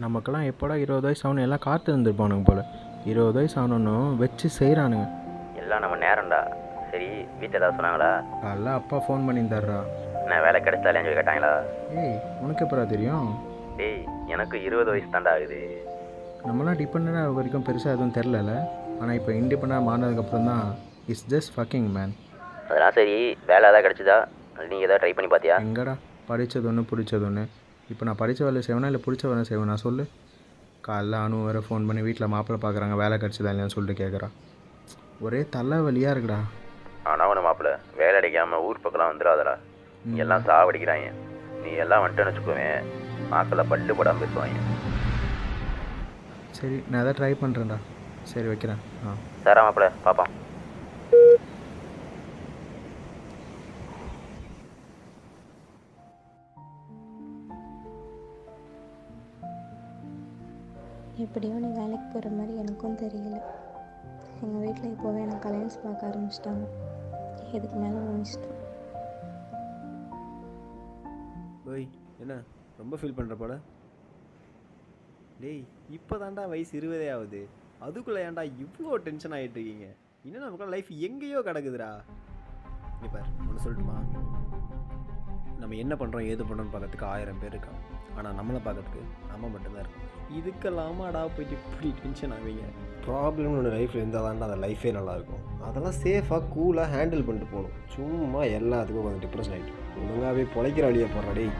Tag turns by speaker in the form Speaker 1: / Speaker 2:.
Speaker 1: நமக்கெல்லாம் எப்போடா 20 வயசு ஆகணும் எல்லாம் காத்து இருந்துருப்பானுங்க போல். 20 வயசு ஆகணுன்னு வச்சு செய்கிறானுங்க.
Speaker 2: எல்லாம் நம்ம நேரம்டா. சரி, வீட்டில் ஏதாவது சொன்னாங்களா?
Speaker 1: காலைல அப்பா ஃபோன் பண்ணியிருந்தாரா.
Speaker 2: நான் வேலை கிடைச்சாலேன்னு சொல்லி கேட்டாங்களா?
Speaker 1: ஏய், உனக்கு எப்படா தெரியும்?
Speaker 2: டேய், எனக்கு 20 வயசு தாண்டா ஆகுது.
Speaker 1: நம்மளாம் டிபெண்டாக வரைக்கும் பெருசாக எதுவும் தெரிலல. ஆனால் இப்போ இண்டிபெண்டாக மாறினதுக்கப்புறம் தான் இட்ஸ் ஜஸ்ட் ஃபக்கிங் மேன்.
Speaker 2: அதெல்லாம் சரி, வேலை ஏதாவது கிடச்சிதா? நீங்கள் எதாவது ட்ரை பண்ணி பார்த்தியா?
Speaker 1: எங்கடா படித்தது ஒன்று பிடிச்சது ஒன்று. இப்போ நான் படித்த வேலை செய்வேனா இல்லை பிடிச்ச வேலை செய்வேனா சொல்லு. காலைல அனு வேறு ஃபோன் பண்ணி வீட்டில் மாப்பிள்ளை பார்க்குறாங்க, வேலை கிடச்சிதா இல்லையான்னு சொல்லிட்டு கேட்குறான். ஒரே தலைவலியாக இருக்குடா.
Speaker 2: ஆனால் ஒன்று மாப்பிள்ள, வேலை அடிக்காமல் ஊர் பக்கம்லாம் வந்துடாதடா. எல்லாம் சாவடிக்கிறாங்க. நீ எல்லாம் வந்துட்டேன்னு வச்சுக்குவேன், மாக்களை பல்லு போடாமல் பேசுவாங்க.
Speaker 1: சரி, நான் எதாவது ட்ரை பண்ணுறேன்டா. சரி, வைக்கிறேன்.
Speaker 2: சாரா மாப்பிள்ள, பார்ப்பான்.
Speaker 3: எப்படியோ நீ வேலைக்கு போகிற மாதிரி எனக்கும் தெரியல. எங்கள் வீட்டில் இப்போவே எனக்கு அலைன்ஸ் பார்க்க ஆரம்பிச்சிட்டாங்க. இதுக்கு மேலே முடிச்சிட்டோம்.
Speaker 4: ஓய், என்ன ரொம்ப ஃபீல் பண்ணுற போல? டேய், இப்போ தாண்டா வயசு 20 ஆகுது, அதுக்குள்ளே ஏன்டா இவ்வளோ டென்ஷன் ஆகிட்டு இருக்கீங்க? இன்னும் நமக்கு லைஃப் எங்கேயோ கிடக்குதுடா. இப்போ ஒன்று சொல்லட்டுமா? நம்ம என்ன பண்ணுறோம் ஏது பண்ணுறோன்னு பார்க்கறதுக்கு 1000 பேர் இருக்காங்க. ஆனால் நம்மளை பார்க்கறதுக்கு நம்ம மட்டும்தான் இருக்கோம். இதுக்கெல்லாமாடா போயிட்டு இப்படி டென்ஷன் ஆவீங்க?
Speaker 5: ப்ராப்ளம்னு ஒன்று லைஃப்பில் இருந்தால் தாண்டா அந்த லைஃபே நல்லாயிருக்கும். அதெல்லாம் சேஃபாக கூலாக ஹேண்டில் பண்ணிட்டு போகணும். சும்மா எல்லாத்துக்கும் கொஞ்சம் டிப்ரெஷன் ஆகிட்டு ஒழுங்காகவே பொழைக்கிற வழியை போடுறா டேய்.